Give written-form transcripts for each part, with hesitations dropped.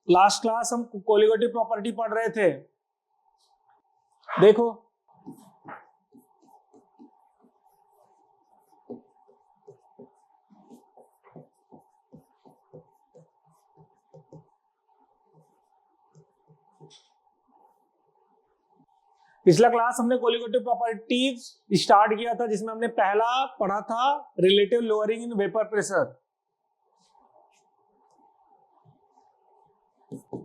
Last class हम colligative property पढ़ रहे थे। देखो पिछला क्लास हमने कोलिगेटिव प्रॉपर्टीज स्टार्ट किया था, जिसमें हमने पहला पढ़ा था relative lowering in vapour pressure.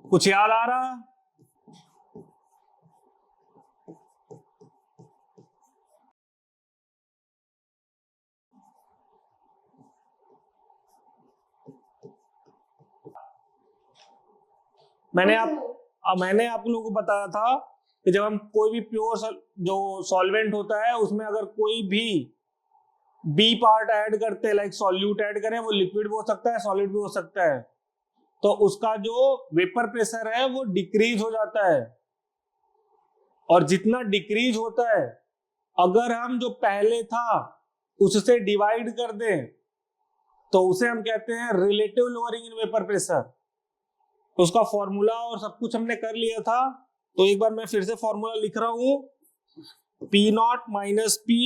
कुछ याद आ रहा? मैंने आप लोगों को बताया था कि जब हम कोई भी प्योर जो सॉल्वेंट होता है उसमें अगर कोई भी बी पार्ट ऐड करते हैं, लाइक सॉल्यूट ऐड करें, वो लिक्विड भी हो सकता है, सॉलिड भी हो सकता है, तो उसका जो वेपर प्रेशर है वो डिक्रीज हो जाता है। और जितना डिक्रीज होता है, अगर हम जो पहले था उससे डिवाइड कर दें तो उसे हम कहते हैं relative lowering in vapour pressure. तो उसका फॉर्मूला और सब कुछ हमने कर लिया था, तो एक बार मैं फिर से फॉर्मूला लिख रहा हूं। P naught minus P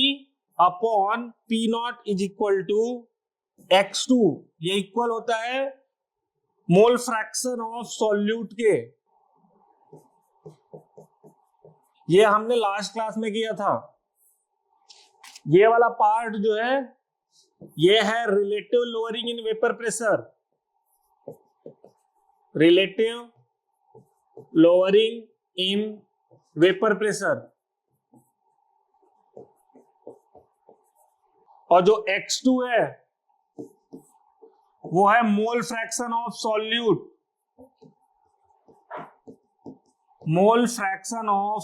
upon P naught is equal to x2। ये इक्वल होता है मोल फ्रैक्शन ऑफ सॉल्यूट के। ये हमने लास्ट क्लास में किया था। ये वाला पार्ट जो है ये है relative lowering in vapour pressure. Relative lowering in vapour pressure. और जो x2 है वो है मोल fraction of solute. Mole fraction of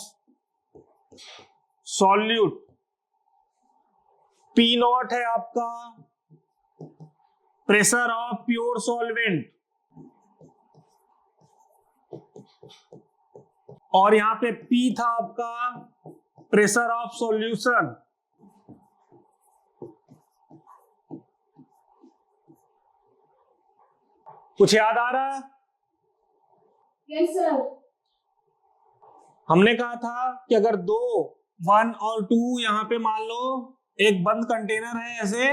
solute. P not है आपका प्रेशर ऑफ प्योर सॉल्वेंट, और यहां पे P था आपका प्रेशर ऑफ सॉल्यूशन। कुछ याद आ रहा? Yes sir. हमने कहा था कि अगर दो 1 और 2 यहां पे मान लो एक बंद कंटेनर है ऐसे,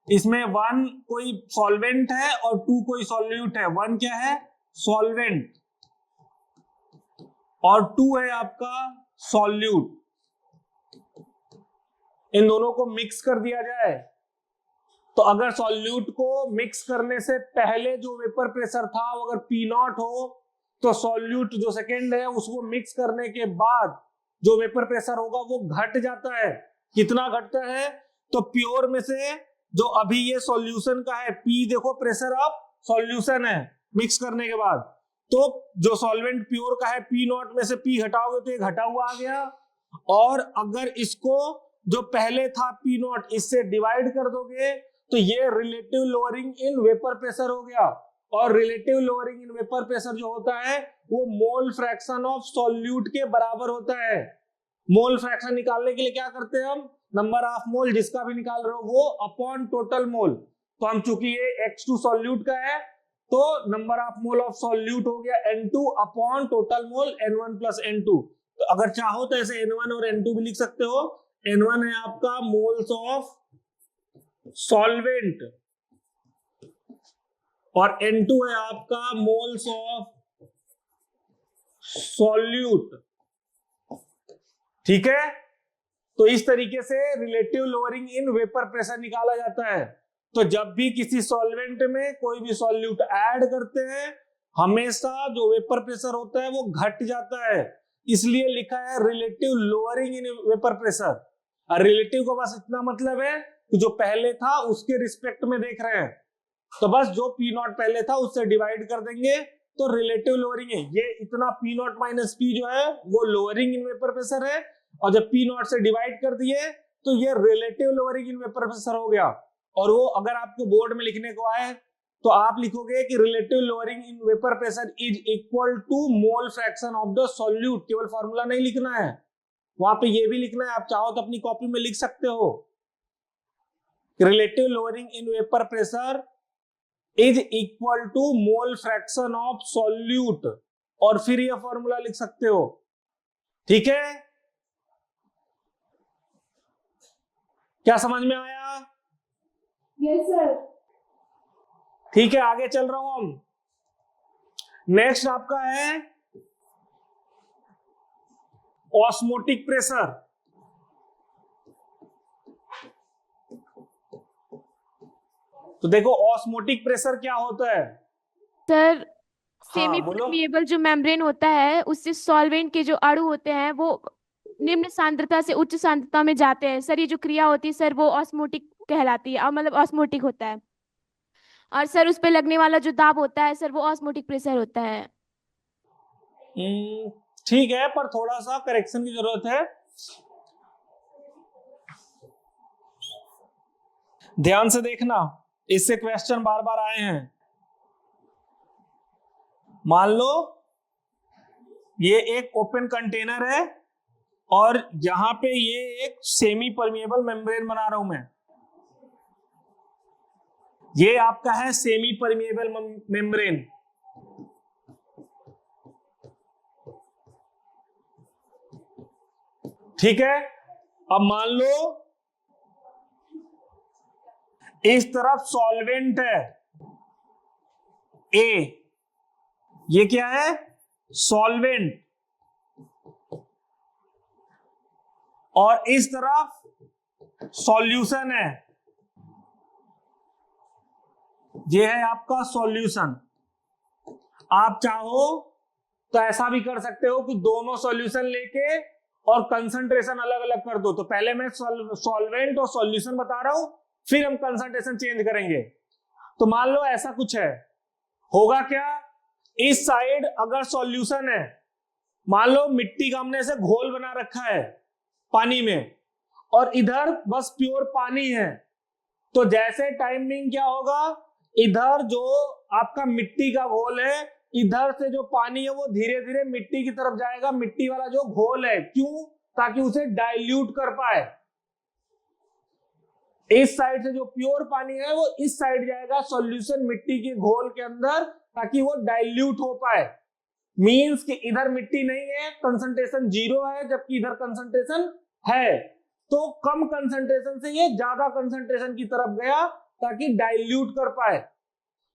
इसमें 1 कोई सॉल्वेंट है और 2 कोई सॉल्यूट है। 1 क्या है? सॉल्वेंट, और 2 है आपका सॉल्यूट। इन दोनों को मिक्स कर दिया जाए, तो अगर सॉल्यूट को मिक्स करने से पहले जो वेपर प्रेशर था वो अगर पी नॉट हो, तो सॉल्यूट जो सेकेंड है उसको मिक्स करने के बाद जो वेपर प्रेशर होगा वो घट जाता है। कितना घटता है? तो प्योर में से जो अभी ये सॉल्यूशन का है पी, देखो प्रेशर ऑफ सॉल्यूशन है मिक्स करने के बाद, तो जो सॉल्वेंट प्योर का है पी नॉट में से पी घटाओगे तो ये घटा हुआ आ गया। और अगर इसको जो पहले था पी नॉट इससे डिवाइड कर दोगे तो ये relative lowering in vapour pressure हो गया। और relative lowering in vapour pressure जो होता है वो मोल फ्रैक्शन ऑफ सॉल्यूट के बराबर होता है। मोल फ्रैक्शन निकालने के लिए क्या करते हैं हम? नंबर ऑफ मोल जिसका भी निकाल रहे हो वो अपॉन टोटल मोल। तो हम चूंकि ये x2 सॉल्यूट का है तो number of mole of solute हो गया n2 upon total mole n1 plus n2। तो अगर चाहो तो ऐसे n1 और n2 भी लिख सकते हो। n1 है आपका मोल्स ऑफ सॉल्वेंट और n2 है आपका मोल्स ऑफ सॉल्यूट। ठीक है, तो इस तरीके से relative lowering in vapour pressure निकाला जाता है। तो जब भी किसी सॉल्वेंट में कोई भी सॉल्यूट ऐड करते हैं हमेशा जो वेपर प्रेशर होता है वो घट जाता है, इसलिए लिखा है relative lowering in vapour pressure. और रिलेटिव का बस इतना मतलब है कि जो पहले था उसके रिस्पेक्ट में देख रहे हैं, तो बस जो पी नॉट पहले था उससे डिवाइड कर देंगे तो रिलेटिव लोअरिंग है। ये इतना पी नॉट माइनस पी जो है वो लोअरिंग इन वेपर प्रेशर है, और जब पी नॉट से डिवाइड कर दिए तो ये relative lowering in vapour pressure हो गया। और वो अगर आपको बोर्ड में लिखने को आए तो आप लिखोगे कि relative lowering in vapour pressure is equal to mole fraction of the solute. केवल फॉर्मूला नहीं लिखना है, वहां पे ये भी लिखना है। आप चाहो तो अपनी कॉपी में लिख सकते हो relative lowering in vapour pressure is equal to mole fraction of solute, और फिर यह फॉर्मूला लिख सकते हो। ठीक है, क्या समझ में आया? Yes, sir. ठीक है, आगे चल रहा हूं हम। नेक्स्ट आपका है ऑस्मोटिक प्रेशर। तो देखो ऑस्मोटिक प्रेशर क्या होता है। सर सेमी हाँ बोलो। परमिएबल जो मेम्ब्रेन होता है उससे सॉल्वेंट के जो अणु होते हैं वो निम्न सांद्रता से उच्च सांद्रता में जाते हैं सर। ये जो क्रिया होती है सर वो ऑस्मोटिक कहलाती है, और मतलब ऑस्मोटिक होता है। और सर उस पे लगने वाला जो दाब होता है सर वो ऑस्मोटिक प्रेशर होता है। ठीक है, पर थोड़ा सा करेक्शन की जरूरत है। ध्यान से देखना, इससे क्वेश्चन बार बार आए हैं। मान लो ये एक ओपन कंटेनर है और यहां पे ये एक सेमी परमिएबल मेम्ब्रेन बना रहा हूं मैं। ये आपका है सेमी परमिएबल मेम्ब्रेन। ठीक है, अब मान लो इस तरफ सॉल्वेंट है ए, ये क्या है? सॉल्वेंट। और इस तरफ सॉल्यूशन है, ये है आपका सॉल्यूशन। आप चाहो तो ऐसा भी कर सकते हो कि दोनों सॉल्यूशन लेके और कंसंट्रेशन अलग अलग कर दो। तो पहले मैं सॉल्वेंट और सॉल्यूशन बता रहा हूं, फिर हम कंसंट्रेशन चेंज करेंगे। तो मान लो ऐसा कुछ है, होगा क्या? इस साइड अगर सॉल्यूशन है, मान लो मिट्टी का हमने ऐसे घोल बना रखा है पानी में, और इधर बस प्योर पानी है, तो जैसे टाइमिंग क्या होगा, इधर जो आपका मिट्टी का घोल है, इधर से जो पानी है वो धीरे धीरे मिट्टी की तरफ जाएगा, मिट्टी वाला जो घोल है। क्यों? ताकि उसे डाइल्यूट कर पाए। इस साइड से जो प्योर पानी है वो इस साइड जाएगा सॉल्यूशन मिट्टी के घोल के अंदर, ताकि वो डाइल्यूट हो पाए। मींस कि इधर मिट्टी नहीं है, कंसंट्रेशन 0 है, जबकि इधर कंसंट्रेशन है। तो कम कंसंट्रेशन से ये ज्यादा कंसंट्रेशन की तरफ गया ताकि डाइल्यूट कर पाए।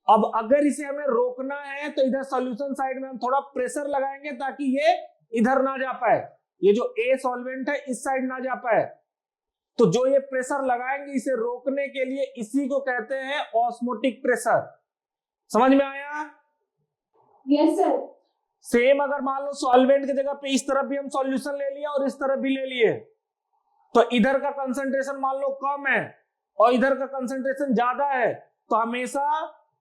अब अगर इसे हमें रोकना है तो इधर सॉल्यूशन साइड में हम थोड़ा प्रेशर लगाएंगे ताकि ये इधर ना जा पाए, ये जो ए सॉल्वेंट है इस साइड ना जा पाए। तो जो ये प्रेशर लगाएंगे इसे रोकने के लिए, इसी को कहते हैं ऑस्मोटिक प्रेशर। समझ में आया? Yes, sir. सेम अगर मान लो सॉल्वेंट की जगह पे इस तरफ भी हम सॉल्यूशन ले लिया और इस तरफ भी ले लिए, तो इधर का कंसंट्रेशन मान लो कम है और इधर का कंसंट्रेशन ज्यादा है, तो हमेशा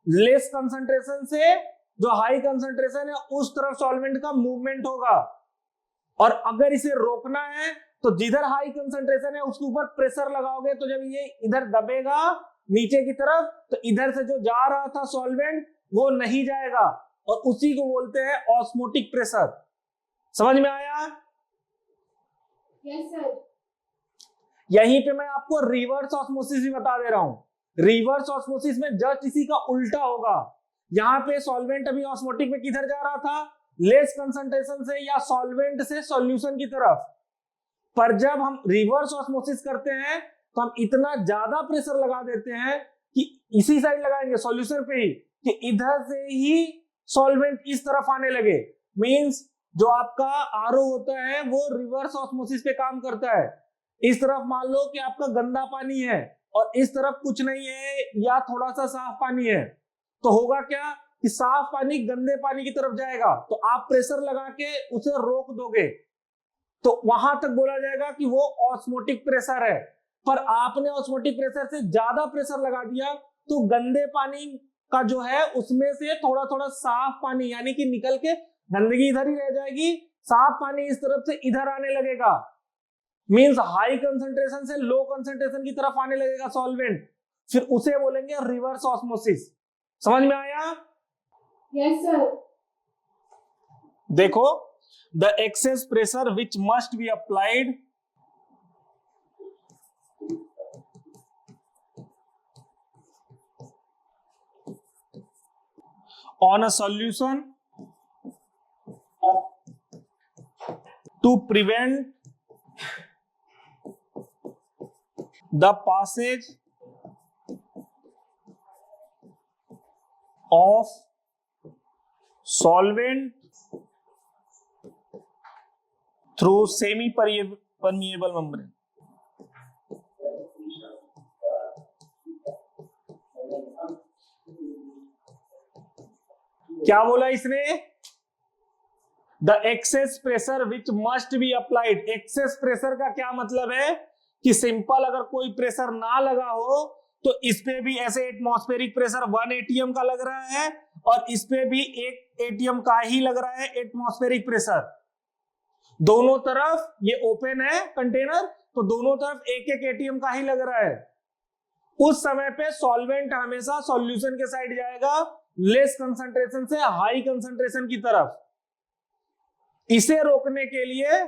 लेस कंसंट्रेशन से जो हाई कंसंट्रेशन है उस तरफ सॉल्वेंट का मूवमेंट होगा। और अगर इसे रोकना है तो जिधर हाई कंसंट्रेशन है उसके ऊपर प्रेशर लगाओगे, तो जब ये इधर दबेगा नीचे की तरफ, तो इधर से जो जा रहा था सॉल्वेंट वो नहीं जाएगा, और उसी को बोलते हैं ऑस्मोटिक प्रेशर। समझ में आया? Yes, sir. यहीं पे मैं आपको रिवर्स ऑस्मोसिस भी बता दे रहा हूं। रिवर्स ऑस्मोसिस में जस्ट इसी का उल्टा होगा। यहां पे सॉल्वेंट अभी ऑस्मोटिक में किधर जा रहा था? लेस कंसंट्रेशन से या सॉल्वेंट से सॉल्यूशन की तरफ। पर जब हम रिवर्स ऑस्मोसिस करते हैं तो हम इतना ज्यादा प्रेशर लगा देते हैं कि इसी साइड लगाएंगे सॉल्यूशन पे ही, कि इधर से ही सॉल्वेंट इस तरफ आने लगे। मींस जो आपका आरओ होता है वो रिवर्स ऑस्मोसिस पे काम करता है। इस तरफ मान लो कि आपका गंदा पानी है और इस तरफ कुछ नहीं है या थोड़ा सा साफ पानी है, तो होगा क्या कि साफ पानी गंदे पानी की तरफ जाएगा, तो आप प्रेशर लगा के उसे रोक दोगे, तो वहां तक बोला जाएगा कि वो ऑस्मोटिक प्रेशर है। पर आपने ऑस्मोटिक प्रेशर से ज्यादा प्रेशर लगा दिया तो गंदे पानी का जो है उसमें से थोड़ा थोड़ा साफ पानी, यानी कि निकल के गंदगी इधर ही रह जाएगी, साफ पानी इस तरफ से इधर आने लगेगा। मींस हाई कंसंट्रेशन से लो कंसंट्रेशन की तरफ आने लगेगा सॉल्वेंट, फिर उसे बोलेंगे रिवर्स ऑस्मोसिस। समझ में आया? Yes, sir. देखो, the excess pressure which must be applied on a solution to prevent the passage of solvent through semi-permeable membrane. क्या बोला इसने? The excess pressure which must be applied. Excess pressure का क्या मतलब है कि सिंपल अगर कोई प्रेशर ना लगा हो तो इस पे भी ऐसे एटमॉस्फेरिक प्रेशर 1 एटीएम का लग रहा है और इस पे भी 1 एटीएम का ही लग रहा है एटमॉस्फेरिक प्रेशर। दोनों तरफ ये ओपन है कंटेनर, तो दोनों तरफ 1-1 एटीएम का ही लग रहा है। उस समय पे सॉल्वेंट हमेशा सॉल्यूशन के साइड जाएगा, लेस कंसंट्रेशन से हाई कंसंट्रेशन की तरफ। इसे रोकने के लिए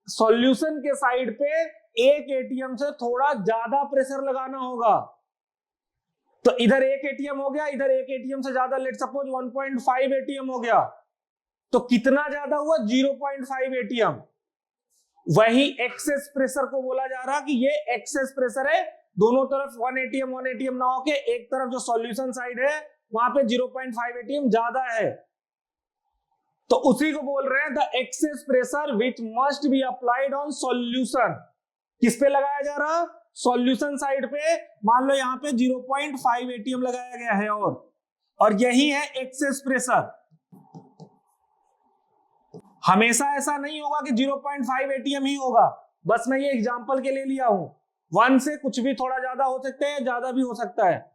सॉल्यूशन के साइड पे 1 एटीएम से थोड़ा ज्यादा प्रेशर लगाना होगा। तो इधर 1 एटीएम हो गया, इधर 1 एटीएम से ज्यादा, लेट सपोज 1.5 एटीएम हो गया। तो कितना ज्यादा हुआ? 0.5 एटीएम। वही एक्सेस प्रेशर को बोला जा रहा कि ये एक्सेस प्रेशर है। दोनों तरफ 1 एटीएम ना होके एक तरफ जो सॉल्यूशन साइड है वहां पे 0.5 एटीएम ज्यादा है। तो उसी को बोल रहे हैं the excess pressure which must be applied on solution. किस पे लगाया जा रहा? सॉल्यूशन साइड पे। मान लो यहाँ पे 0.5 एटीएम लगाया गया है और यही है एक्सेस प्रेशर। हमेशा ऐसा नहीं होगा कि 0.5 एटीएम ही होगा, बस मैं ये एग्जांपल के लिए लिया हूं। 1 से कुछ भी थोड़ा ज्यादा हो सकता है, ज्यादा भी हो सकता है।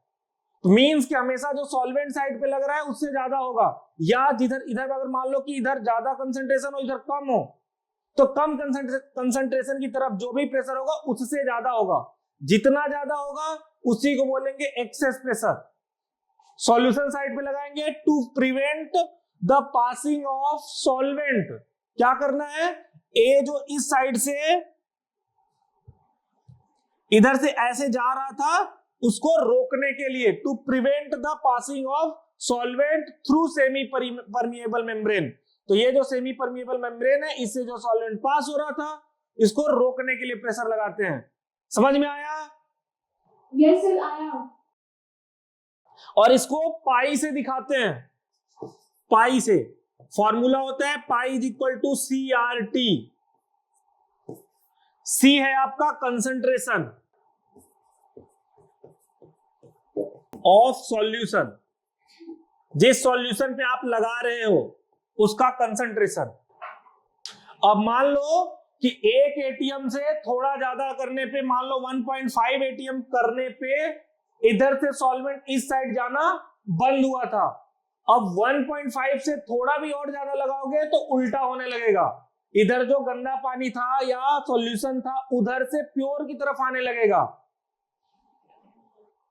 मींस कि हमेशा जो सॉल्वेंट साइड पे लग रहा है उससे ज्यादा होगा, या जिधर इधर अगर मान लो कि इधर ज्यादा कंसंट्रेशन हो इधर कम हो, तो कम कंसंट्रेशन की तरफ जो भी प्रेशर होगा उससे ज्यादा होगा। जितना ज्यादा होगा उसी को बोलेंगे एक्सेस प्रेशर। सॉल्यूशन साइड पे लगाएंगे to prevent the passing of solvent. क्या करना है? ए जो इस साइड से इधर से ऐसे जा रहा था उसको रोकने के लिए, to prevent the passing of solvent through semi permeable membrane. तो ये जो सेमी परमिएबल मेम्ब्रेन है इससे जो सॉल्वेंट पास हो रहा था इसको रोकने के लिए प्रेशर लगाते हैं। समझ में आया? यस सर, आया। और इसको पाई से दिखाते हैं। पाई से फॉर्मूला होता है pi is equal to CRT। C है आपका कंसंट्रेशन ऑफ सॉल्यूशन। जिस सॉल्यूशन पे आप लगा रहे हो उसका कंसंट्रेशन। अब मान लो कि 1 एटीएम से थोड़ा ज्यादा करने पे, मान लो 1.5 एटीएम करने पे इधर से सॉल्वेंट इस साइड जाना बंद हुआ था। अब 1.5 से थोड़ा भी और ज्यादा लगाओगे तो उल्टा होने लगेगा। इधर जो गंदा पानी था या सॉल्यूशन था उधर से प्योर की तरफ आने लगेगा।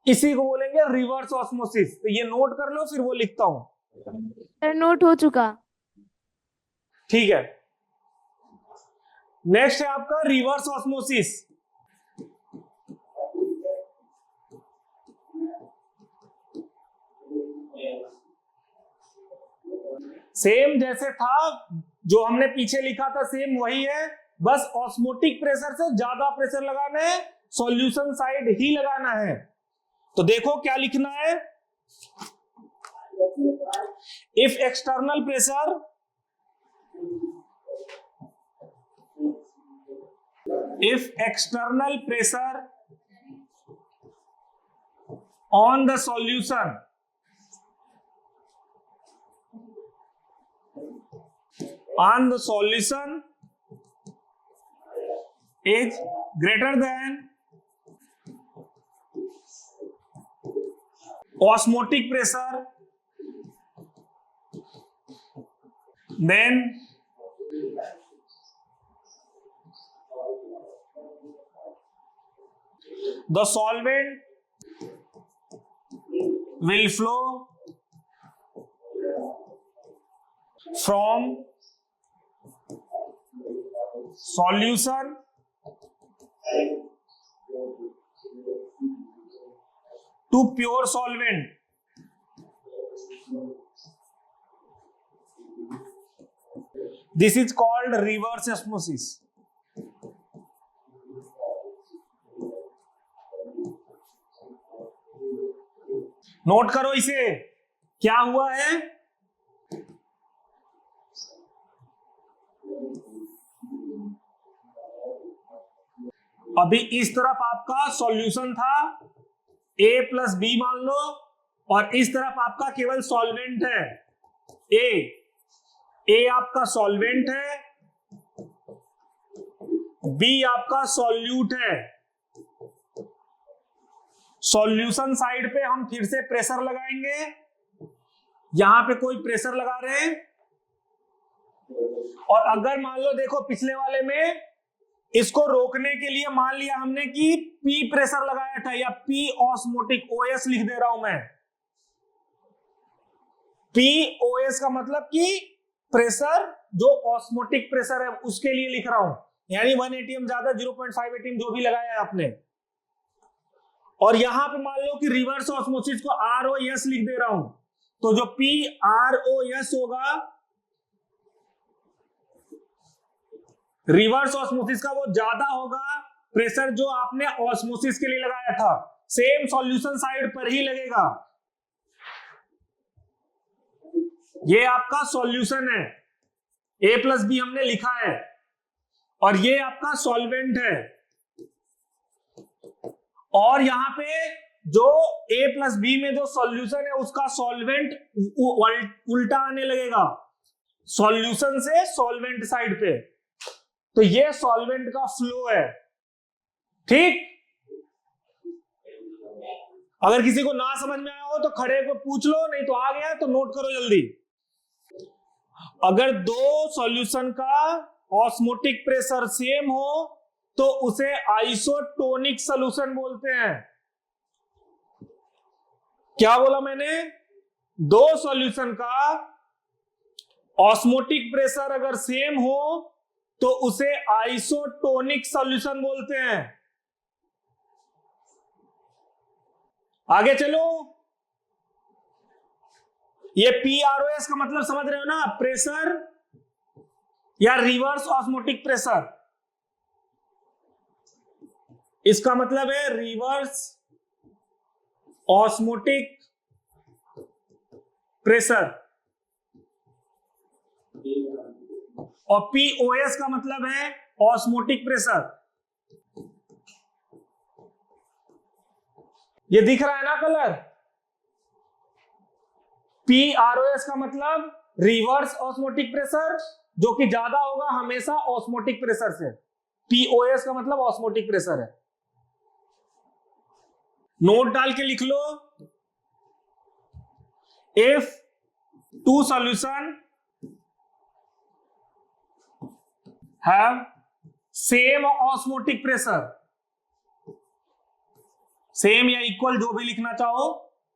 इसी को बोलेंगे रिवर्स ऑस्मोसिस। तो ये नोट कर लो, फिर वो लिखता हूं। सर नोट हो चुका। ठीक है, नेक्स्ट है आपका रिवर्स ऑस्मोसिस। सेम जैसे था जो हमने पीछे लिखा था सेम वही है, बस ऑस्मोटिक प्रेशर से ज्यादा प्रेशर लगाना है, सॉल्यूशन साइड ही लगाना है। तो देखो क्या लिखना है। If external pressure on the solution is greater than osmotic pressure, then the solvent will flow from solution to pure solvent this is called reverse osmosis. Note करो इसे, क्या हुआ है? अभी इस तरफ आपका सॉल्यूशन था A प्लस बी मान लो, और इस तरफ आपका केवल सॉल्वेंट है A आपका सॉल्वेंट है, B आपका सॉल्यूट है। सॉल्यूशन साइड पे हम फिर से प्रेशर लगाएंगे, यहां पे कोई प्रेशर लगा रहे हैं, और अगर मान लो देखो पिछले वाले में इसको रोकने के लिए मान लिया हमने कि P प्रेशर लगाया था, या P ऑस्मोटिक, OS लिख दे रहा हूं मैं। P OS का मतलब कि प्रेशर जो ऑस्मोटिक प्रेशर है उसके लिए लिख रहा हूं, यानी 1 atm ज्यादा 0.5 atm जो भी लगाया है आपने। और यहां पे मान लो कि रिवर्स ऑस्मोसिस को ROS लिख दे रहा हूं, तो जो PROS होगा रिवर्स ऑस्मोसिस का, वो ज्यादा होगा प्रेशर जो आपने ऑस्मोसिस के लिए लगाया था, सेम सॉल्यूशन साइड पर ही लगेगा। ये आपका सॉल्यूशन है, A प्लस बी हमने लिखा है, और ये आपका सॉल्वेंट है, और यहां पे जो A प्लस बी में जो सॉल्यूशन है उसका सॉल्वेंट उल्टा आने लगेगा, सॉल्यूशन से सॉल्वेंट साइड पे। तो ये सॉल्वेंट का फ्लो है, ठीक। अगर किसी को ना समझ में आया हो तो खड़े को पूछ लो, नहीं तो आ गया तो नोट करो जल्दी। अगर दो सॉल्यूशन का ऑस्मोटिक प्रेशर सेम हो तो उसे आइसोटोनिक सॉल्यूशन बोलते हैं। क्या बोला मैंने? दो सॉल्यूशन का ऑस्मोटिक प्रेशर अगर सेम हो तो उसे आइसोटोनिक सॉल्यूशन बोलते हैं। आगे चलो, ये PROS का मतलब समझ रहे हो ना, प्रेशर या रिवर्स ऑस्मोटिक प्रेशर। इसका मतलब है रिवर्स ऑस्मोटिक प्रेशर, और POS का मतलब है ऑस्मोटिक प्रेशर। ये दिख रहा है ना कलर? PROS का मतलब रिवर्स ऑस्मोटिक प्रेशर, जो कि ज्यादा होगा हमेशा ऑस्मोटिक प्रेशर से। POS का मतलब ऑस्मोटिक प्रेशर है। नोट डाल के लिख लो, if two solution have same osmotic pressure, same या इक्वल जो भी लिखना चाहो,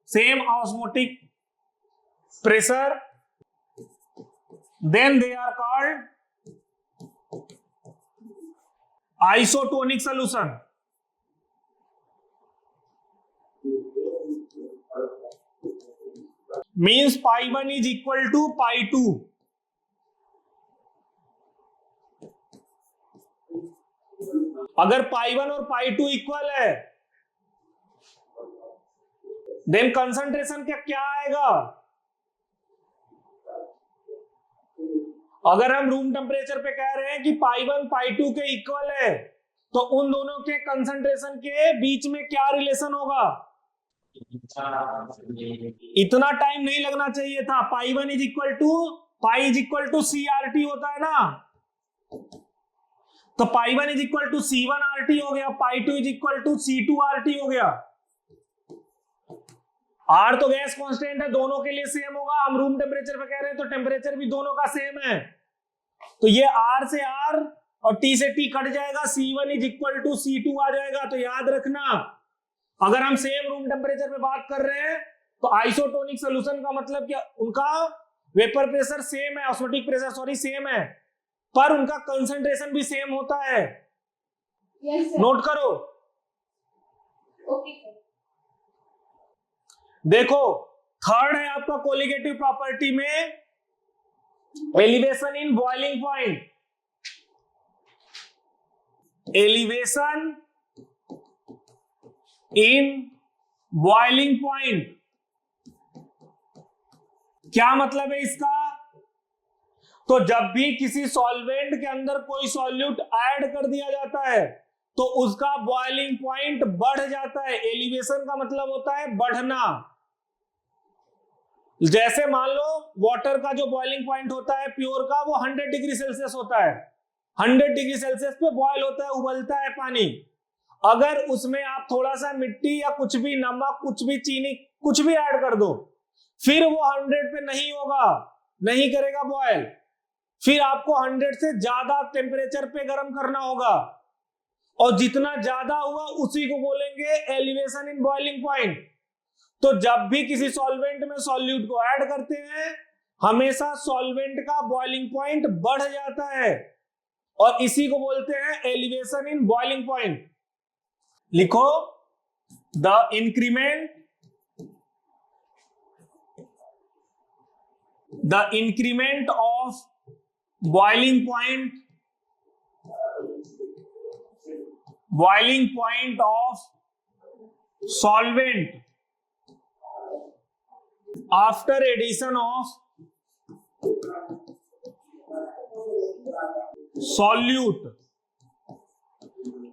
same osmotic pressure, then they are called isotonic solution। means pi 1 is equal to pi 2। अगर पाई 1 और पाई 2 इक्वल है देन कंसंट्रेशन क्या आएगा? अगर हम रूम टेम्परेचर पे कह रहे हैं कि पाई 1 पाई 2 के इक्वल है तो उन दोनों के कंसंट्रेशन के बीच में क्या रिलेशन होगा? इतना टाइम नहीं लगना चाहिए था। Pi 1 is equal to pi is equal to CRT होता है ना, तो पाई 1 इज इक्वल टू C1RT हो गया, पाई 2 इज इक्वल टू C2RT हो गया। R तो गैस कांस्टेंट है, दोनों के लिए सेम होगा। हम रूम टेम्परेचर पे कह रहे हैं तो टेम्परेचर भी दोनों का सेम है, तो ये R से R और T से T कट जाएगा, C1 is equal to C2 आ जाएगा। तो याद रखना, अगर हम सेम रूम टेम्परेचर पे बात कर रहे हैं तो आइसोटोनिक सोल्यूशन का मतलब क्या, उनका वेपर प्रेशर सेम है, ऑस्मोटिक प्रेशर सॉरी सेम है, पर उनका कंसंट्रेशन भी सेम होता है। Yes, sir. नोट करो। Okay, sir. देखो, थर्ड है आपका कोलिगेटिव प्रॉपर्टी में elevation in boiling point, elevation in boiling point क्या मतलब है इसका? तो जब भी किसी सॉल्वेंट के अंदर कोई सॉल्यूट ऐड कर दिया जाता है तो उसका बॉइलिंग पॉइंट बढ़ जाता है। एलिवेशन का मतलब होता है बढ़ना। जैसे मान लो वाटर का जो बॉइलिंग पॉइंट होता है प्योर का, वो 100 डिग्री सेल्सियस होता है। 100 डिग्री सेल्सियस पे बॉयल होता है, उबलता है पानी। अगर उसमें आप थोड़ा सा मिट्टी या कुछ भी, नमक, कुछ भी, चीनी, कुछ भी ऐड कर दो, फिर वो 100 पे नहीं होगा, नहीं करेगा बॉयल। फिर आपको 100 से ज्यादा टेम्परेचर पे गर्म करना होगा, और जितना ज्यादा हुआ उसी को बोलेंगे एलिवेशन इन बॉइलिंग पॉइंट। तो जब भी किसी सॉल्वेंट में सॉल्यूट को ऐड करते हैं, हमेशा सॉल्वेंट का बॉइलिंग पॉइंट बढ़ जाता है, और इसी को बोलते हैं एलिवेशन इन बॉइलिंग पॉइंट। लिखो, the increment of boiling point of solvent after addition of solute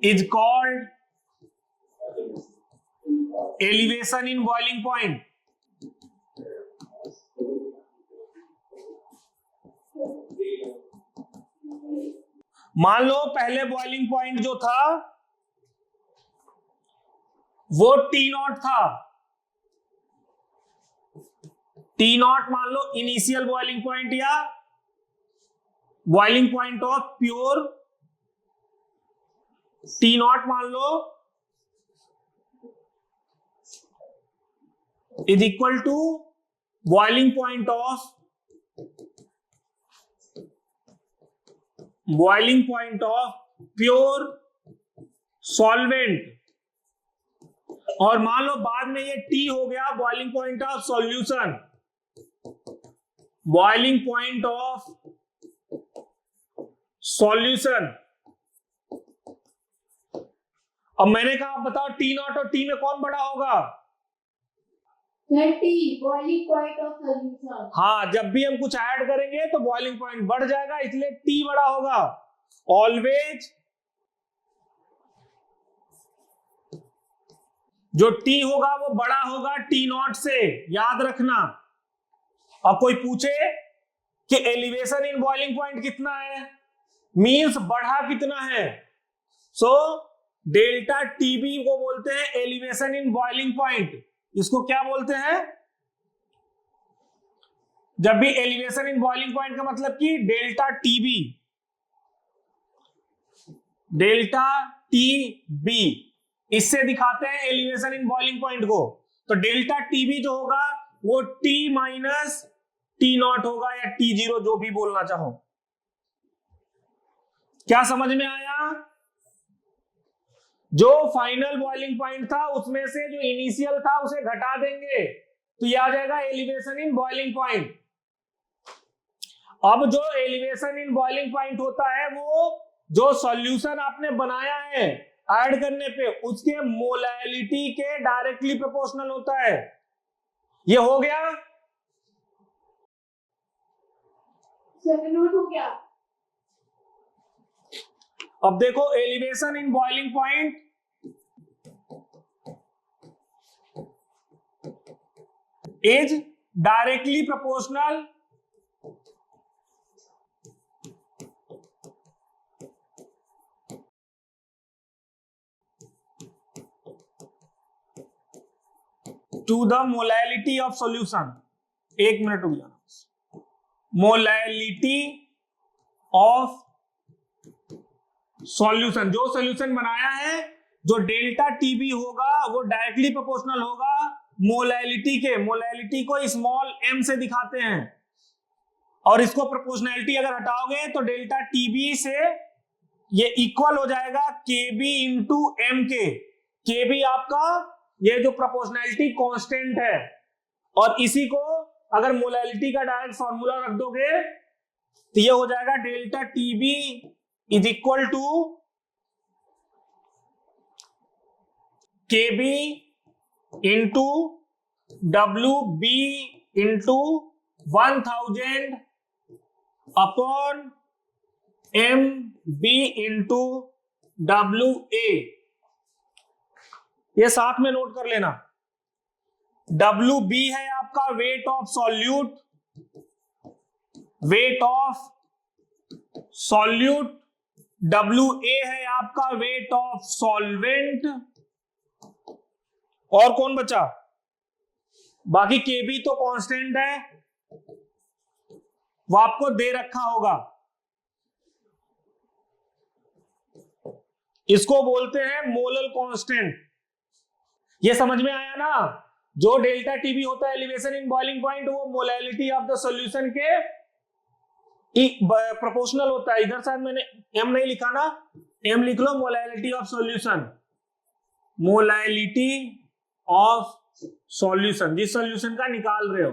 is called elevation in boiling point. मान लो पहले बॉइलिंग पॉइंट जो था वो T0 था। T0 मान लो इनिशियल बॉइलिंग पॉइंट या boiling point of pure. T0 मान लो is equal to boiling point of pure solvent, और मान लो बाद में ये T हो गया boiling point of solution, boiling point of solution. अब मैंने कहा बताओ T0 और T में कौन बड़ा होगा? T boiling point of solution. हाँ, जब भी हम कुछ ऐड करेंगे तो बॉइलिंग पॉइंट बढ़ जाएगा, इसलिए T बड़ा होगा। ऑलवेज जो T होगा वो बड़ा होगा T0 से, याद रखना। अब कोई पूछे कि एलिवेशन इन बॉइलिंग पॉइंट कितना है, मींस बढ़ा कितना है, सो डेल्टा टीबी को बोलते हैं एलिवेशन इन बॉइलिंग पॉइंट। इसको क्या बोलते हैं? जब भी एलिवेशन इन बॉइलिंग पॉइंट का मतलब कि डेल्टा टीबी, इससे दिखाते हैं एलिवेशन इन बॉइलिंग पॉइंट को। तो डेल्टा टीबी जो होगा वो T माइनस T0 होगा, या T0, जो भी बोलना चाहो। क्या समझ में आया? जो फाइनल बॉइलिंग पॉइंट था उसमें से जो इनिशियल था उसे घटा देंगे तो ये आ जाएगा एलिवेशन इन बॉइलिंग पॉइंट। अब जो एलिवेशन इन बॉइलिंग पॉइंट होता है वो जो सॉल्यूशन आपने बनाया है ऐड करने पे उसके मोलैलिटी के डायरेक्टली प्रोपोर्शनल होता है। ये हो गया? नोट हो गया। अब देखो elevation in boiling point is directly proportional to the molality of solution. 1 minute रुक जाना। मोलैलिटी ऑफ सॉल्यूशन, जो सॉल्यूशन बनाया है, जो डेल्टा टीबी होगा वो डायरेक्टली प्रोपोर्शनल होगा मोलैलिटी के। मोलैलिटी को स्मॉल m से दिखाते हैं, और इसको प्रोपोर्शनैलिटी अगर हटाओगे तो डेल्टा टीबी से ये इक्वल हो जाएगा KB इंटू एम के। KB आपका ये जो प्रोपोर्शनैलिटी कांस्टेंट है, और इसी को अगर मोलैलिटी का डायरेक्ट फॉर्मूला रख दोगे तो ये हो जाएगा delta TB is equal to KB into W B into 1000 upon M B into W A. ये साथ में नोट कर लेना। डब्ल्यू बी है आपका weight of solute, weight of solute, W A है आपका वेट ऑफ सॉल्वेंट, और कौन बचा? बाकी केबी तो कांस्टेंट है, वो आपको दे रखा होगा। इसको बोलते हैं मोलल कांस्टेंट। ये समझ में आया ना? जो डेल्टा टीबी होता है एलिवेशन इन बॉइलिंग पॉइंट, वो मोलैलिटी ऑफ द सॉल्यूशन के प्रोपोर्शनल होता है। इधर शायद मैंने एम नहीं लिखा ना, एम लिख लो, molality of solution, molality of solution, जिस सॉल्यूशन का निकाल रहे हो।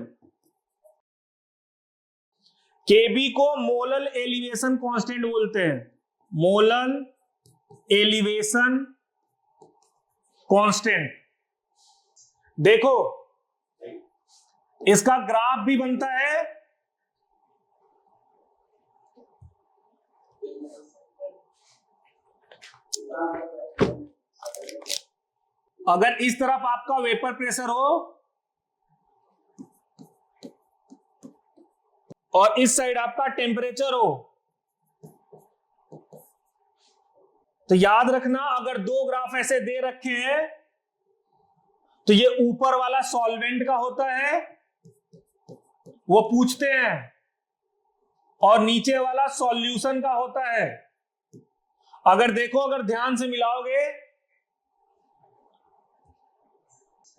केबी को मोलल एलिवेशन कांस्टेंट बोलते हैं, मोलल एलिवेशन कांस्टेंट। देखो इसका ग्राफ भी बनता है, अगर इस तरफ आपका वेपर प्रेशर हो और इस साइड आपका टेम्परेचर हो, तो याद रखना अगर दो ग्राफ ऐसे दे रखे हैं तो ये ऊपर वाला सॉल्वेंट का होता है, वो पूछते हैं, और नीचे वाला सॉल्यूशन का होता है। अगर देखो, अगर ध्यान से मिलाओगे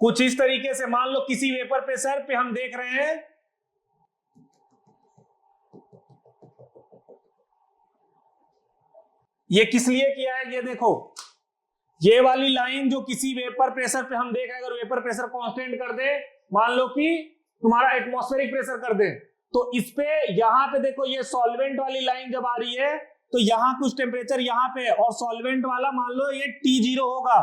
कुछ इस तरीके से, मान लो किसी वेपर प्रेशर पे हम देख रहे हैं ये किस लिए किया है, ये देखो, ये वाली लाइन जो किसी वेपर प्रेशर पे हम देख रहे हैं, अगर वेपर प्रेशर कांस्टेंट कर दे, मान लो कि तुम्हारा एटमॉस्फेरिक प्रेशर कर दे, तो इस पे यहां पे देखो ये सॉल्वेंट वाली लाइन जब आ रही है तो यहां कुछ टेम्परेचर यहां पे है, और सॉल्वेंट वाला मान लो ये T0 होगा।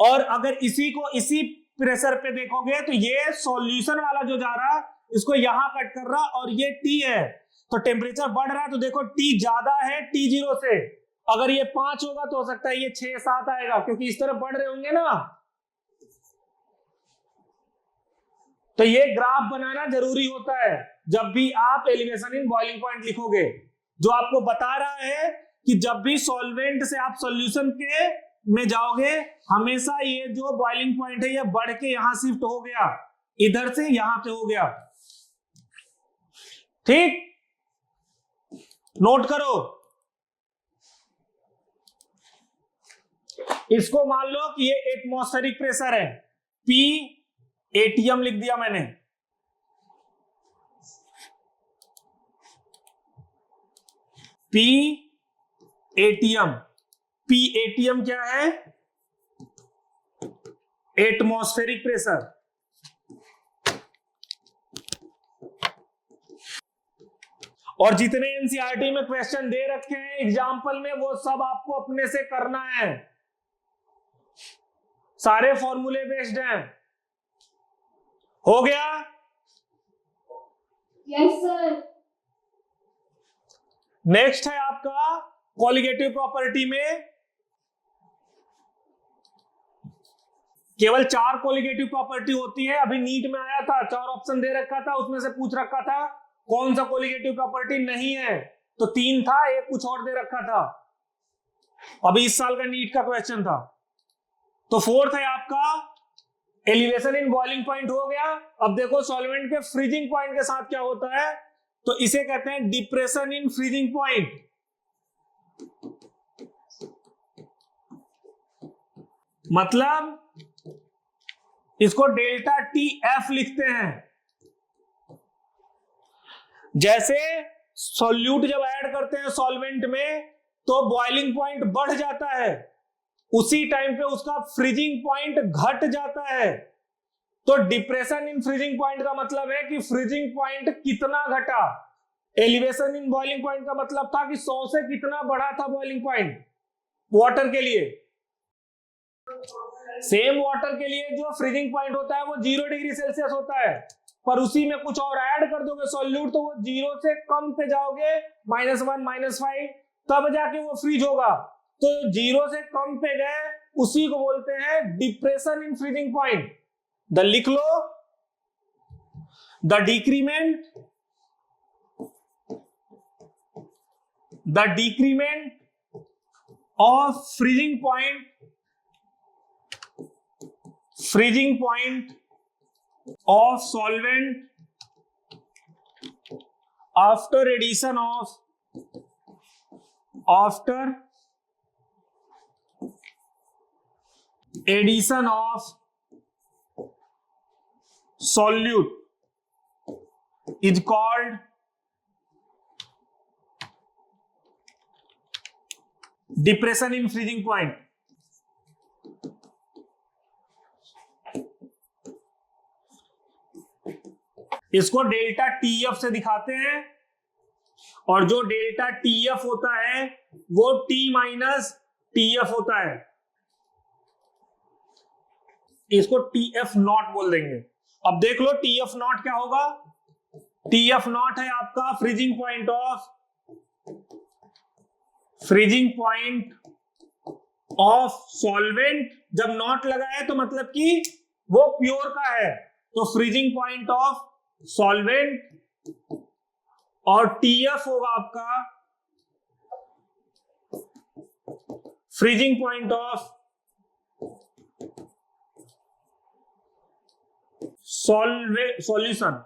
और अगर इसी को इसी प्रेशर पे देखोगे तो ये सॉल्यूशन वाला जो जा रहा इसको यहां कट कर रहा, और ये T है, तो टेम्परेचर बढ़ रहा है, तो देखो T ज्यादा है T0 से। अगर ये 5 होगा तो हो सकता है ये 6-7 आएगा, क्योंकि इस तरफ बढ़ रहे होंगे ना। तो ये ग्राफ बनाना जरूरी होता है जब भी आप एलिवेशन इन बॉइलिंग पॉइंट लिखोगे, जो आपको बता रहा है कि जब भी सॉल्वेंट से आप सॉल्यूशन के में जाओगे, हमेशा ये जो बॉइलिंग पॉइंट है ये बढ़ के यहां शिफ्ट हो गया, इधर से यहां पे हो गया। ठीक, नोट करो। इसको मान लो कि ये एटमॉस्फेरिक प्रेशर है, P ATM लिख दिया मैंने। P ATM, P ATM क्या है? Atmospheric pressure. और जितने एनसीईआरटी में क्वेश्चन दे रखे हैं एग्जाम्पल में, वो सब आपको अपने से करना है, सारे फॉर्मूले बेस्ड हैं। हो गया? Yes sir. नेक्स्ट है आपका कॉलिगेटिव प्रॉपर्टी में केवल 4 कॉलिगेटिव प्रॉपर्टी होती है। अभी नीट में आया था, 4 ऑप्शन दे रखा था, उसमें से पूछ रखा था कौन सा कॉलिगेटिव प्रॉपर्टी नहीं है, तो 3 था, एक कुछ और दे रखा था। अभी इस साल का नीट का क्वेश्चन था। तो 4th है आपका एलिवेशन इन बॉइलिंग पॉइंट, हो गया। अब देखो सॉल्वेंट के फ्रीजिंग पॉइंट के साथ क्या होता है, तो इसे कहते हैं डिप्रेशन इन फ्रीजिंग पॉइंट। मतलब इसको डेल्टा TF लिखते हैं। जैसे सॉल्यूट जब ऐड करते हैं सॉल्वेंट में तो बॉइलिंग पॉइंट बढ़ जाता है, उसी टाइम पे उसका फ्रीजिंग पॉइंट घट जाता है। तो डिप्रेशन इन फ्रीजिंग पॉइंट का मतलब है कि फ्रीजिंग पॉइंट कितना घटा, एलिवेशन इन बॉइलिंग पॉइंट का मतलब था कि 100 से कितना बढ़ा था बॉइलिंग पॉइंट वाटर के लिए। सेम वाटर के लिए जो फ्रीजिंग पॉइंट होता है वो 0 डिग्री सेल्सियस होता है, पर उसी में कुछ और ऐड कर दोगे सॉल्यूट तो वो 0 से कम पे जाओगे, -1 -5, तब जाके वो फ्रीज होगा। तो 0 से कम पे गए उसी को बोलते हैं डिप्रेशन इन फ्रीजिंग पॉइंट। लिख लो, the decrement of freezing point of solvent after addition of solute is called depression in freezing point। इसको डेल्टा टीएफ से दिखाते हैं, और जो डेल्टा टीएफ होता है वो टी माइनस टीएफ होता है, इसको टीएफ नॉट बोल देंगे। अब देख लो टीएफ नॉट क्या होगा। टीएफ नॉट है आपका फ्रीजिंग पॉइंट ऑफ सॉल्वेंट। जब नॉट लगा है तो मतलब कि वो प्योर का है, तो फ्रीजिंग पॉइंट ऑफ सॉल्वेंट, और टीएफ होगा आपका फ्रीजिंग पॉइंट ऑफ सॉल्यूशन।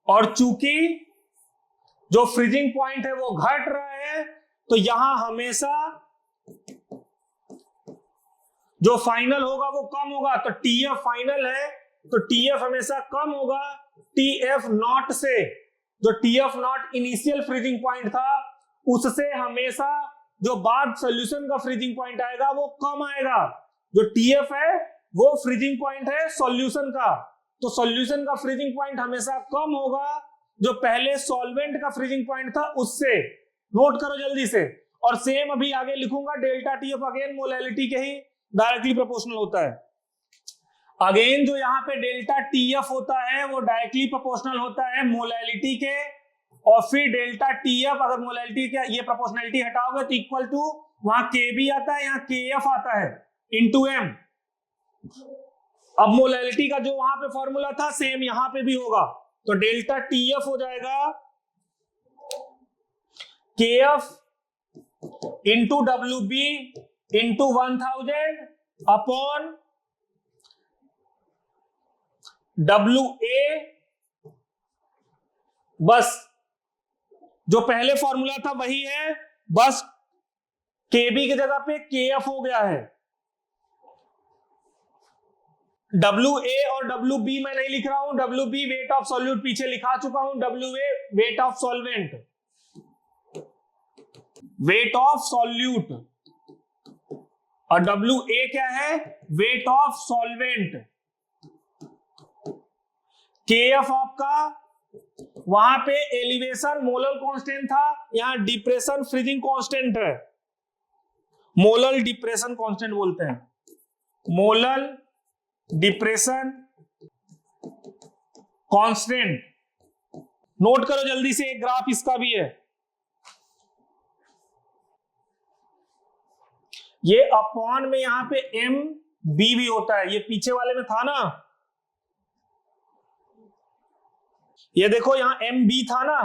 और चूंकि जो फ्रीजिंग पॉइंट है वो घट रहा है, तो यहां हमेशा जो फाइनल होगा वो कम होगा। तो टीएफ फाइनल है तो टीएफ हमेशा कम होगा टीएफ नॉट से। जो TF not initial freezing point था उससे हमेशा जो बाद सॉल्यूशन का फ्रीजिंग पॉइंट आएगा वो कम आएगा। जो टीएफ है वो फ्रीजिंग पॉइंट है सॉल्यूशन का, तो सॉल्यूशन का फ्रीजिंग पॉइंट हमेशा कम होगा जो पहले सॉल्वेंट का फ्रीजिंग पॉइंट था उससे। नोट करो जल्दी से। और सेम अभी आगे लिखूंगा, डेल्टा टीएफ अगेन मोलैलिटी के ही डायरेक्टली प्रोपोर्शनल होता है। अगेन जो यहाँ पे डेल्टा टीएफ होता है वो डायरेक्टली प्रोपोर्शनल होता है मोलैलिटी के, और फिर डेल्टा टीएफ अगर मोलैलिटी के ये प्रोपोर्शनलिटी हटाओगे तो इक्वल टू वहां के बी आता है, यहाँ के एफ आता है इंटू एम। अब मोलैलिटी का जो वहां पे फॉर्मूला था सेम यहाँ पे भी होगा, तो डेल्टा टीएफ हो जाएगा K F into W B into 1000 upon WA। बस जो पहले फॉर्मूला था वही है, बस KB की जगह पे KF हो गया है। WA और WB मैं नहीं लिख रहा हूं, WB वेट ऑफ सॉल्यूट पीछे लिखा चुका हूं, WA weight of solvent, weight of solute, और WA क्या है, वेट ऑफ सॉल्वेंट। KF आपका वहां पे एलिवेशन मोलर कांस्टेंट था, यहां डिप्रेशन फ्रीजिंग कांस्टेंट है, मोलर डिप्रेशन कांस्टेंट बोलते हैं, मोलर डिप्रेशन कांस्टेंट। नोट करो जल्दी से, एक ग्राफ इसका भी है। ये अपॉन में यहां पे MB भी होता है, ये पीछे वाले में था ना, ये देखो यहां MB था ना,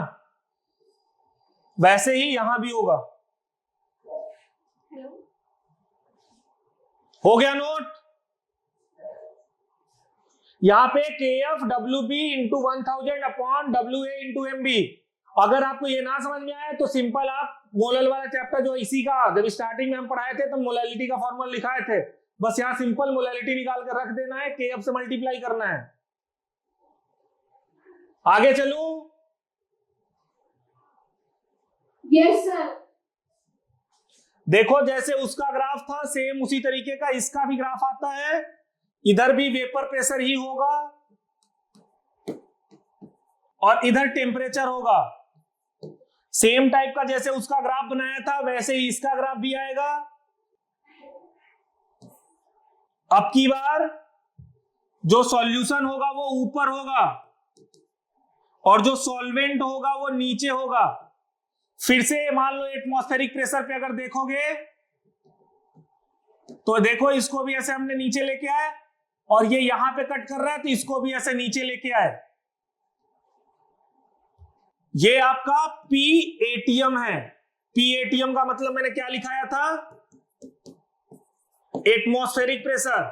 वैसे ही यहां भी होगा। हो गया नोट। यहां पे KF WB into 1000 upon WA into MB। अगर आपको ये ना समझ में आए तो सिंपल आप मोलल वाला चैप्टर जो इसी का जब स्टार्टिंग में हम पढ़ाए थे तो मोलैलिटी का फॉर्मूला लिखाए थे, बस यहां सिंपल मोलैलिटी निकाल कर रख देना है, KF से मल्टीप्लाई करना है। आगे चलूं? Yes sir. देखो जैसे उसका ग्राफ था सेम उसी तरीके का इसका भी ग्राफ आता है। इधर भी वेपर प्रेशर ही होगा, और इधर टेम्परेचर होगा। सेम टाइप का जैसे उसका ग्राफ बनाया था वैसे ही इसका ग्राफ भी आएगा। अब की बार जो सॉल्यूशन होगा वो ऊपर होगा और जो सॉल्वेंट होगा वो नीचे होगा। फिर से मान लो एटमॉस्फेरिक प्रेशर पे अगर देखोगे तो देखो इसको भी ऐसे हमने नीचे लेके आए और ये यहां पे कट कर रहा है तो इसको भी ऐसे नीचे लेके आए। ये आपका पी एटीएम है। पी एटीएम का मतलब मैंने क्या लिखाया था? Atmospheric pressure.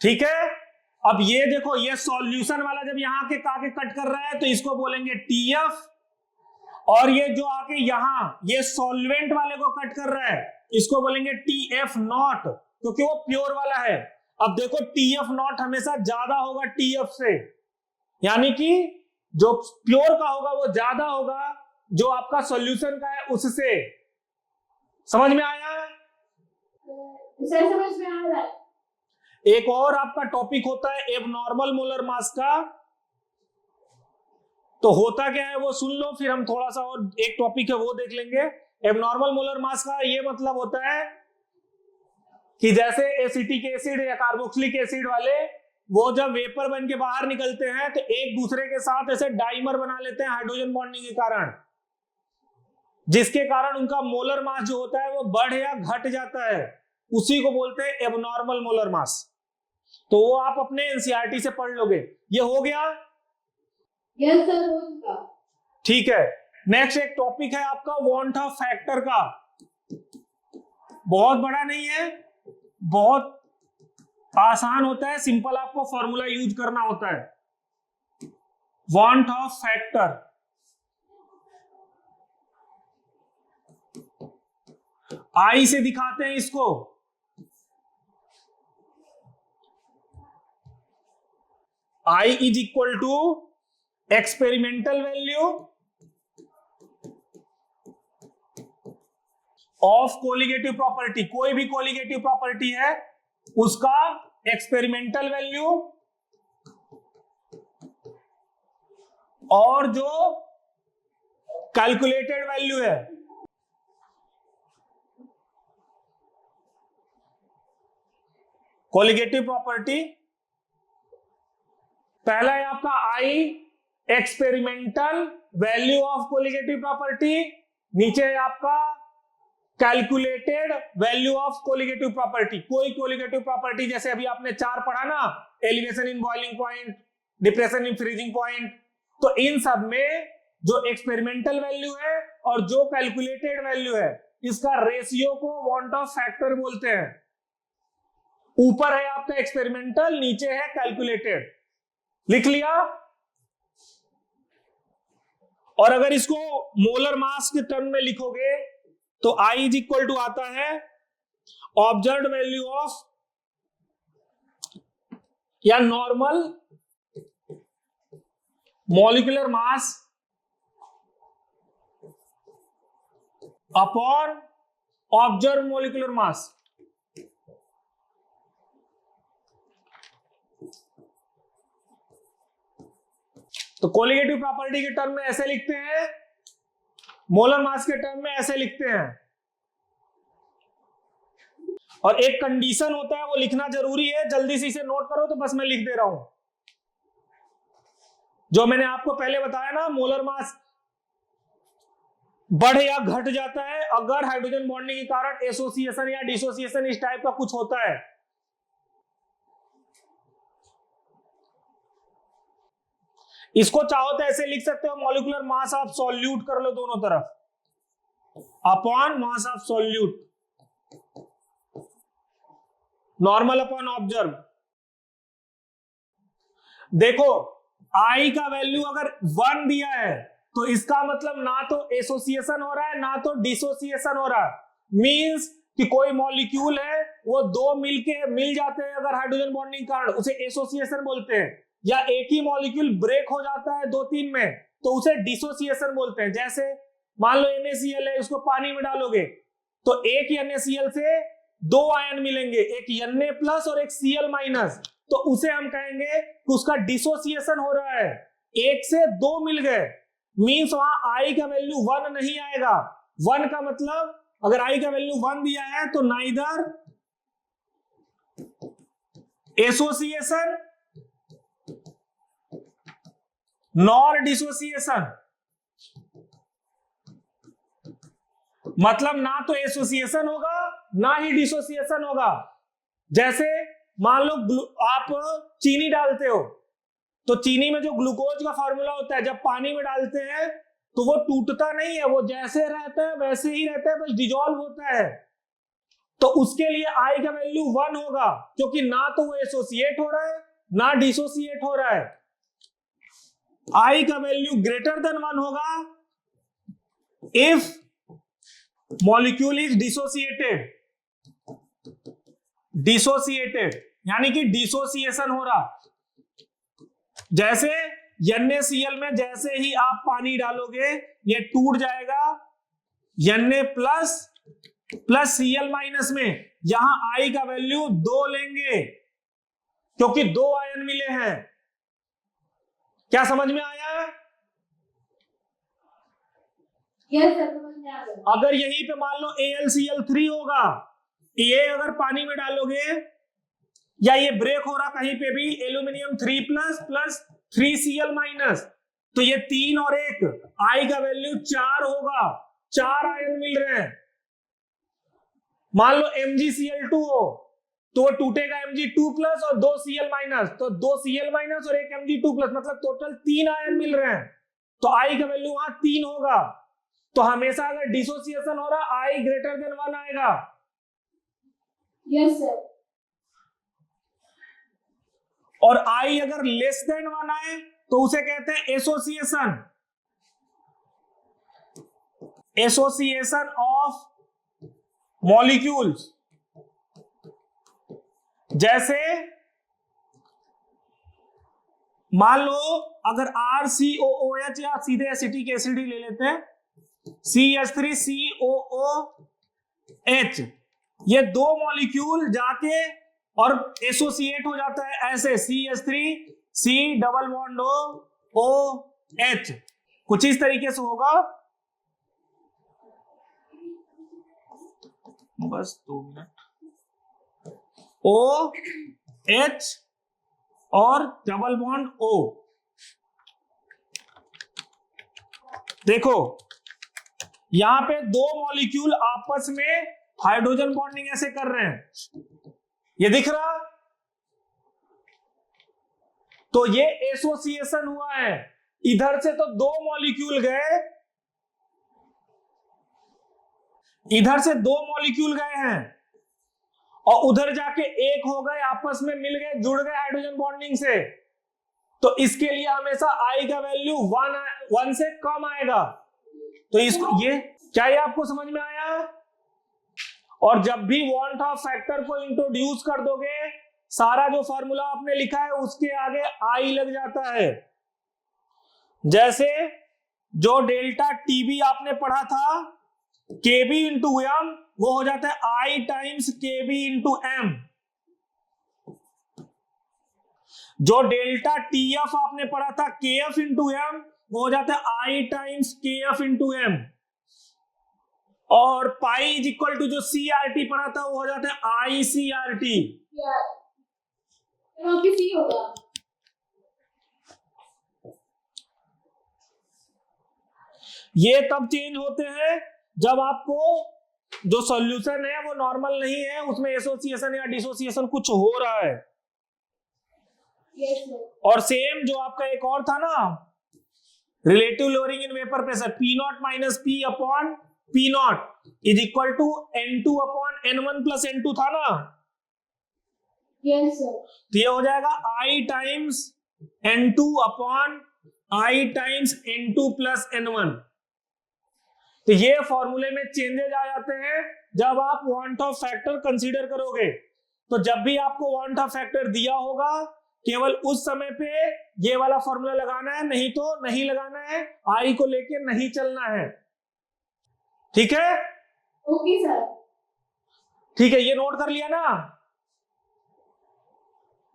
ठीक है। अब ये देखो ये सॉल्यूशन वाला जब यहां के आके कट कर रहा है तो इसको बोलेंगे टीएफ, और ये जो आके यहां ये सॉल्वेंट वाले को कट कर रहा है इसको बोलेंगे टीएफ नॉट, क्योंकि वो प्योर वाला है। अब देखो टीएफ नॉट हमेशा ज्यादा होगा टीएफ से, यानी कि जो प्योर का होगा वो ज्यादा होगा जो आपका सॉल्यूशन का है उससे। समझ में आया? सर समझ में आ रहा है। एक और आपका टॉपिक होता है एबनॉर्मल मोलर मास का। तो होता क्या है वो सुन लो, फिर हम थोड़ा सा और एक टॉपिक है वो देख लेंगे। एबनॉर्मल मोलर मास का ये मतलब होता है कि जैसे एसिटिक एसिड या कार्बोक्सिलिक एसिड वाले वो जब वेपर बन के बाहर निकलते हैं तो एक दूसरे के साथ ऐसे डाइमर बना लेते हैं हाइड्रोजन बॉन्डिंग के कारण, जिसके कारण उनका मोलर मास जो होता है वो बढ़ या घट जाता है। उसी को बोलते हैं एबनॉर्मल मोलर मास। तो वो आप अपने एनसीईआरटी से पढ़ लोगे। ये हो गया? यस सर हो चुका। ठीक है। नेक्स्ट एक टॉपिक है आपका वांट ऑफ फैक्टर का। बहुत बड़ा नहीं है, बहुत आसान होता है, सिंपल आपको फॉर्मूला यूज करना होता है। वांट ऑफ फैक्टर आई से दिखाते हैं इसको। I is equal to experimental value of colligative property. कोई भी कोलिगेटिव प्रॉपर्टी है उसका एक्सपेरिमेंटल वैल्यू और जो कैलकुलेटेड वैल्यू है। कोलिगेटिव प्रॉपर्टी पहला है आपका i experimental value of colligative property, नीचे है आपका calculated value of colligative property. कोई कोलिगेटिव प्रॉपर्टी जैसे अभी आपने 4 पढ़ा ना, elevation in boiling point, depression in freezing point, तो इन सब में जो एक्सपेरिमेंटल वैल्यू है और जो कैलकुलेटेड वैल्यू है इसका रेशियो को वांट ऑफ फैक्टर बोलते हैं। ऊपर है आपका एक्सपेरिमेंटल, नीचे है कैलकुलेटेड। लिख लिया? और अगर इसको मोलर मास के टर्म में लिखोगे तो I इज इक्वल टू आता है ऑब्जर्व्ड वैल्यू ऑफ या normal molecular mass upon observe molecular mass. तो कोलिगेटिव प्रॉपर्टी के टर्म में ऐसे लिखते हैं, मोलर मास के टर्म में ऐसे लिखते हैं। और एक कंडीशन होता है वो लिखना जरूरी है, जल्दी से इसे नोट करो। तो बस मैं लिख दे रहा हूं जो मैंने आपको पहले बताया ना, मोलर मास बढ़ या घट जाता है अगर हाइड्रोजन बॉन्डिंग के कारण एसोसिएशन या डिसोसिएशन इस टाइप का कुछ होता है। इसको चाहो तो ऐसे लिख सकते हो, मॉलिक्यूलर मास ऑफ सॉल्यूट कर लो दोनों तरफ upon mass of solute, normal upon observe. देखो आई का वैल्यू अगर 1 दिया है तो इसका मतलब ना तो एसोसिएशन हो रहा है ना तो डिसोसिएशन हो रहा है। मींस कि कोई मॉलिक्यूल है वो 2 मिल जाते हैं अगर हाइड्रोजन बॉन्डिंग कारण, उसे एसोसिएशन बोलते हैं। या एक ही मॉलिक्यूल ब्रेक हो जाता है 2-3 में तो उसे डिसोसिएशन बोलते हैं। जैसे मान लो NaCl है, उसको पानी में डालोगे तो एक NaCl से 2 आयन मिलेंगे, एक Na+ और एक Cl-। तो उसे हम कहेंगे कि उसका डिसोसिएशन हो रहा है, 1 से 2 मिल गए, मींस वहां आई का वैल्यू 1 नहीं आएगा। 1 का मतलब अगर आई का वैल्यू 1 दिया है तो नाइदर एसोसिएशन नॉर डिसोसिएशन, मतलब ना तो एसोसिएशन होगा ना ही डिसोसिएशन होगा। जैसे मान लो आप चीनी डालते हो तो चीनी में जो ग्लूकोज का फार्मूला होता है जब पानी में डालते हैं तो वो टूटता नहीं है, वो जैसे रहता है वैसे ही रहता है, बस डिजोल्व होता है। तो उसके लिए आई का वैल्यू 1 होगा क्योंकि ना तो वो एसोसिएट हो रहा है ना डिसोसिएट हो रहा है। आई का वैल्यू ग्रेटर देन 1 होगा इफ मॉलिक्यूल इज डिसोसिएटेड यानी कि डिसोसिएशन हो रहा। जैसे NaCl में जैसे ही आप पानी डालोगे ये टूट जाएगा, Na प्लस Cl माइनस में यहां आई का वैल्यू 2 लेंगे क्योंकि 2 आयन मिले हैं। क्या समझ में आया? यस सर, समझ में आ गया। अगर यहीं पे मान लो AlCl3 होगा, ये अगर पानी में डालोगे या ये ब्रेक हो रहा कहीं पे भी एल्यूमिनियम 3+ प्लस 3Cl माइनस, तो ये 3 और 1 आई का वैल्यू 4 होगा, 4 आयन मिल रहे हैं। मान लो MgCl2 हो तो वो टूटेगा Mg2+ और 2 Cl माइनस, तो 2 Cl माइनस और 1 Mg2+, मतलब टोटल 3 आयन मिल रहे हैं, तो आई का वैल्यू वहां 3 होगा। तो हमेशा अगर डिसोसिएशन हो रहा आई ग्रेटर देन 1 आएगा। Yes sir. और आई अगर लेस देन 1 आए तो उसे कहते हैं एसोसिएशन, एसोसिएशन ऑफ मॉलिक्यूल्स। जैसे मान लो अगर RCOOH या सीधे एसिटिक एसिड ही ले लेते हैं CH3COOH, ये 2 मॉलिक्यूल जाके और एसोसिएट हो जाता है ऐसे CH3C डबल बॉन्ड OH, कुछ इस तरीके से होगा। बस 2 मिनट। OH और डबल बॉन्ड O। देखो यहां पे 2 मॉलिक्यूल आपस में हाइड्रोजन बॉन्डिंग ऐसे कर रहे हैं, ये दिख रहा? तो ये एसोसिएशन हुआ है। इधर से तो 2 मॉलिक्यूल गए, इधर से 2 मॉलिक्यूल गए हैं और उधर जाके 1 हो गए, आपस में मिल गए, जुड़ गए हाइड्रोजन बॉन्डिंग से। तो इसके लिए हमेशा आई का वैल्यू 1 से कम आएगा। तो इसको ये क्या ये आपको समझ में आया? और जब भी वांट ऑफ फैक्टर को इंट्रोड्यूस कर दोगे, सारा जो फॉर्मूला आपने लिखा है उसके आगे आई लग जाता है। जैसे जो डेल्टा टीबी आपने पढ़ा था KB इंटू एम, वो हो जाता है I times KB into M. जो डेल्टा TF आपने पढ़ा था KF इंटू एम, वो हो जाता है I times KF into M. और पाई इज इक्वल टू जो CRT पढ़ा था वो हो जाता है ICRT। वहां पे सी होगा। ये तब चेंज होते हैं जब आपको जो सॉल्यूशन है वो नॉर्मल नहीं है, उसमें एसोसिएशन या डिसोसिएशन कुछ हो रहा है। Yes sir. और सेम जो आपका एक और था ना, relative lowering in vapour pressure, P0 minus P upon P0 is equal to N2 upon N1 plus N2 था ना। Yes sir. तो ये हो जाएगा I times N2 upon I times N2 plus N1। तो ये फॉर्मूले में चेंजेस आ जाते हैं जब आप वांट ऑफ फैक्टर कंसीडर करोगे। तो जब भी आपको वांट ऑफ फैक्टर दिया होगा केवल उस समय पे ये वाला फॉर्मूला लगाना है, नहीं तो नहीं लगाना है, आई को लेके नहीं चलना है। ठीक है? Okay sir. ठीक है, ये नोट कर लिया ना?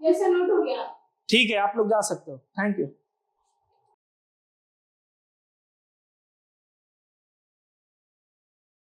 यस सर, नोट हो गया। ठीक है, आप लोग जा सकते हो। Thank you.